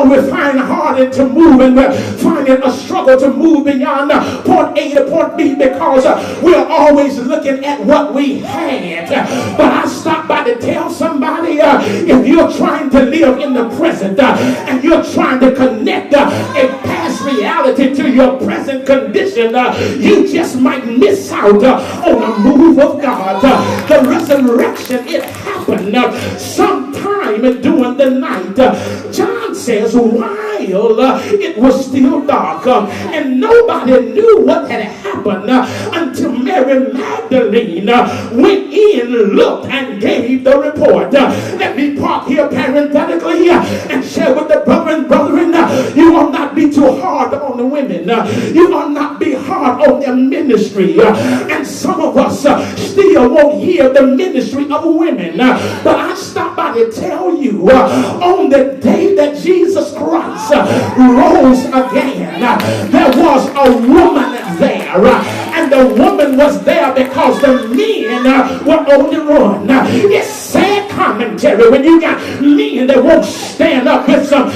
we're finding hard to move, and we're finding a struggle to move beyond point A to point B because we're always looking at what we had. But I stopped by to tell somebody, if you're trying to live in the present and you're trying to connect a past reality to your present condition, you just might miss out on a move of God. The resurrection, it happened sometime during the night. John says while it was still dark, and nobody knew what had happened until Mary Magdalene went in, looked, and gave the report. Let me park here parenthetically and share with the brethren, you will not be too hard on the women. You will not be hard on their ministry. And some of us still won't hear the ministry of women. But I stopped by to tell you, on the day that Jesus Christ rose again, there was a woman there. And the woman was there because the men were on the run. It's sad commentary when you got men that won't stand up with some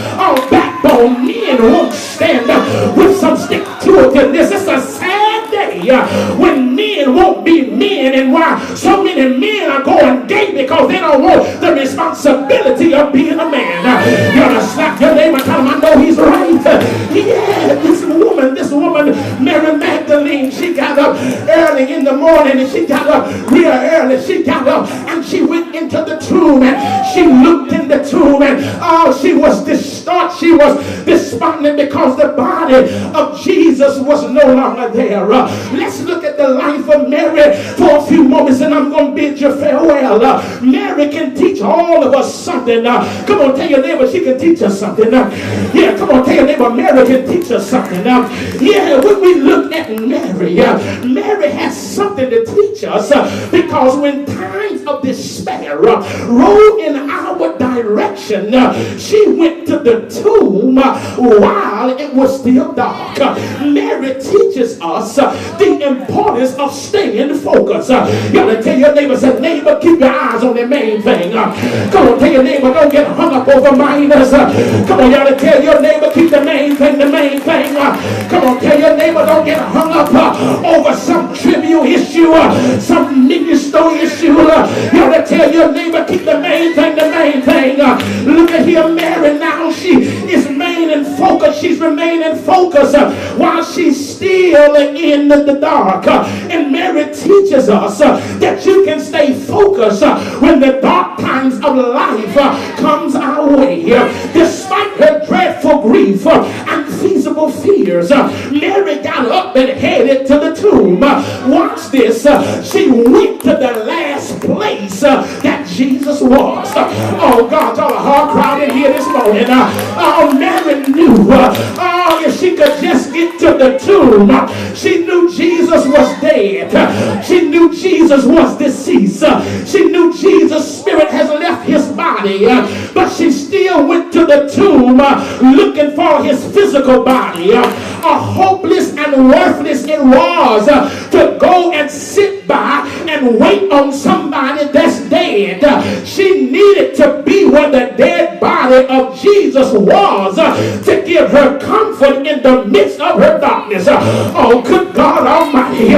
backbone. Men won't stand up with some stick-to-itiveness. It's a sad day when men won't be men, and why so many men are going gay because they don't want the responsibility of being a man. You ought to slap your neighbor and tell him, I know he's right. Yeah, this woman, Mary Magdalene, she got up early in the morning, and she got up real early. She got up and she went into the tomb, and she looked in the tomb, and she was distraught. She was despondent because the body of Jesus was no longer there. Let's look at the life of Mary for a few moments, and I'm going to bid you farewell. Mary can teach all of us something. Come on, tell your neighbor she can teach us something. Yeah, come on, tell your neighbor Mary can teach us something. Yeah, when we look at Mary, Mary has something to teach us because when times of despair rolled in our direction, she went to the tomb while it was still dark. Mary teaches us the importance of staying focused. You gotta tell your neighbor, say, neighbor, keep your eyes on the main thing. Come on, tell your neighbor, don't get hung up over minors. Come on, you gotta tell your neighbor, keep the main thing, the main thing. Come on, tell your neighbor, don't get hung up over some trivial issue, some minuscule issue. You gotta tell your neighbor, keep the main thing, the main thing. Look at here, Mary now, she is remaining focused. She's remaining focused while she's still in the dark. And Mary teaches us that you can stay focused when the dark times of life comes our way. Despite her dreadful grief and feasible fears, Mary got up and headed to the tomb. Watch this. She went to the last place that Jesus was. Oh God, y'all are hard crowded here this morning. Mary knew if she could just get to the tomb, she knew Jesus was dead. She knew Jesus was deceased. She knew Jesus' spirit has left his body, but she still went to the tomb looking for his physical body. Hopeless and worthless it was to go and sit by and wait on somebody that's dead. She needed to be where the dead body of Jesus was to give her comfort in the midst of her darkness. Oh, good God Almighty.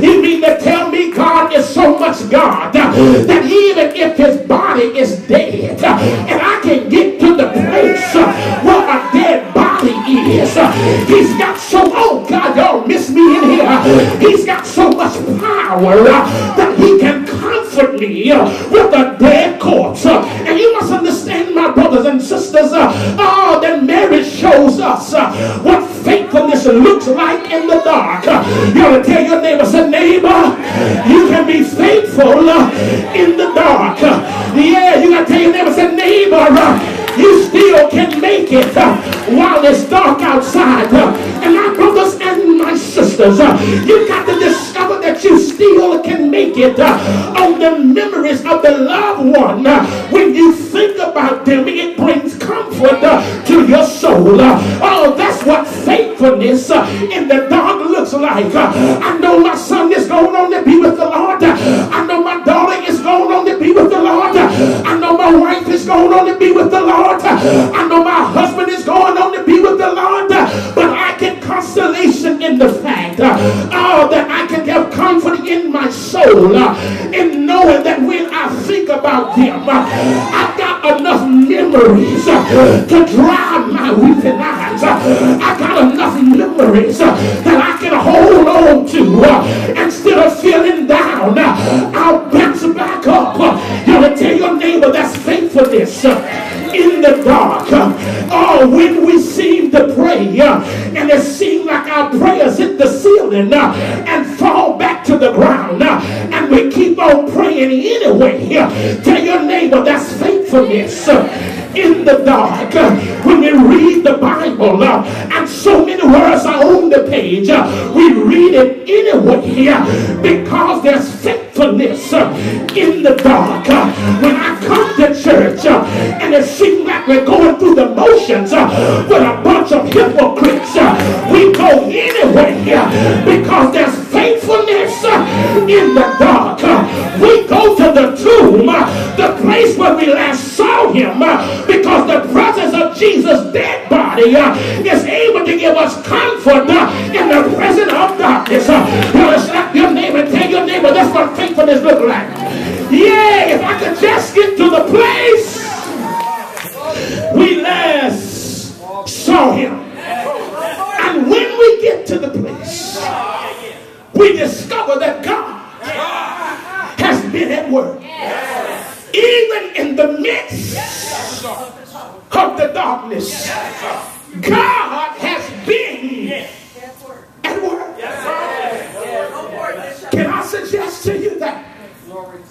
You mean to tell me God is so much God that even if his body is dead and I can get to the place where a dead body is, he's got so, oh God, y'all miss me in here. He's got so much power that he can comfort me with a dead corpse. And you must understand, my brothers and sisters, that Mary shows us what faithfulness looks like in the dark. You ought to tell your neighbor, say, neighbor, you can be faithful in the dark. Yeah, you got to tell your neighbor, say, neighbor, you still can make it while it's dark outside. And my brothers and my sisters, you got to discover that you still can make it on the memories of the loved one. When you think about them, it brings comfort to your soul. Oh, that's what faithfulness in the dark looks like. I know my son is going on to be with the Lord. I know my daughter is going on to be with the Lord. I know my wife is going on to be with the Lord. I know my husband is him. I've got enough memories to dry my weeping eyes. I got enough memories that I can hold on to. Instead of feeling down, I'll bounce back up. You ought to tell your neighbor that's faithfulness in the dark. Oh, when we seem to pray and it seems like our prayers hit the ceiling and fall back to the ground, and we keep on praying anyway. Tell your neighbor that's faithfulness in the dark. When we read the Bible and so many words are on the page, we read it anyway because there's faithfulness in the dark. When I come to church and it seems like we're going through the motions with a bunch of hypocrites, we go anyway because there's faithfulness in the dark. We go to the tomb, the place where we last saw him, because the presence of Jesus' dead body is able to give us comfort in the presence of darkness. You slap your neighbor and tell your neighbor that's what faithfulness looks like. Yeah, if I could just get to the place we last saw him. And when we get to the place, we discover that God has been at work. Even in the midst of the darkness, God has been at work. Can I suggest to you that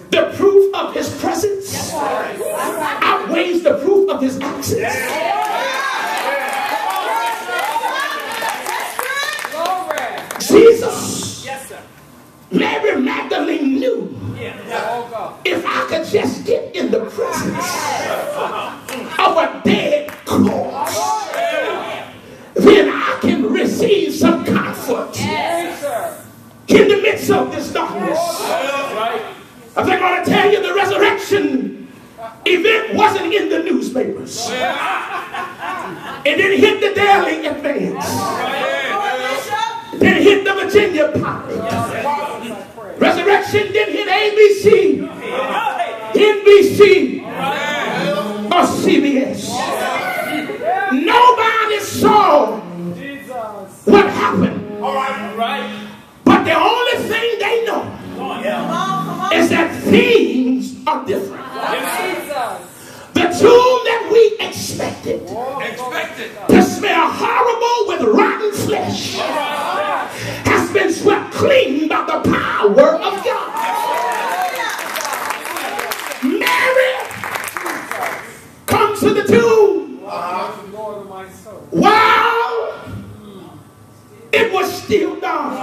the proof of his presence outweighs the proof of his absence? Jesus, Mary Magdalene knew, if I could just get in the presence of a dead corpse, then I can receive some comfort in the midst of this darkness. I think I ought to tell you the resurrection event wasn't in the newspapers. It didn't hit the Daily Advance. It didn't hit the Virginia Post. Resurrection didn't hit ABC, NBC, or CBS. Nobody saw what happened. But the only thing they know is that things are different. The tomb that we expected to smell horrible with rotten flesh has been swept clean by the power of God. Mary comes to the tomb while it was still dark.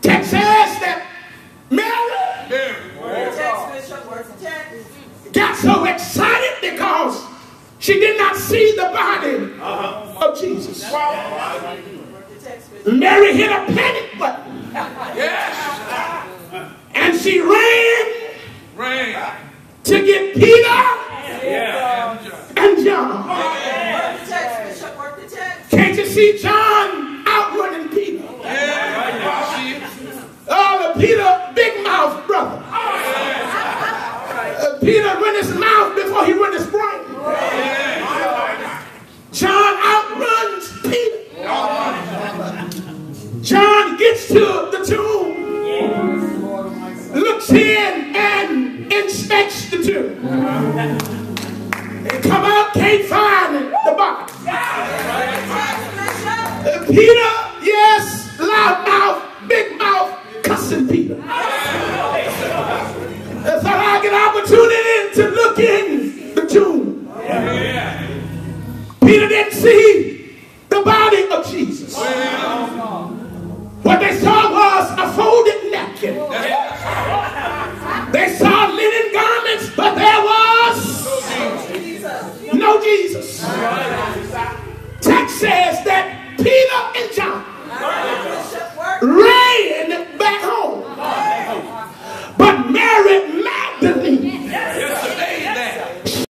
Text says that Mary got so excited because she did not see the body of Jesus. Mary hit a panic button. And she ran to get Peter and John. Can't you see John outrunning Peter? Oh, Peter, big mouth brother. Peter run his mouth before he run his brain. John outruns Peter. John gets to the tomb, looks in and inspects the tomb. And come out, can't find the body. Peter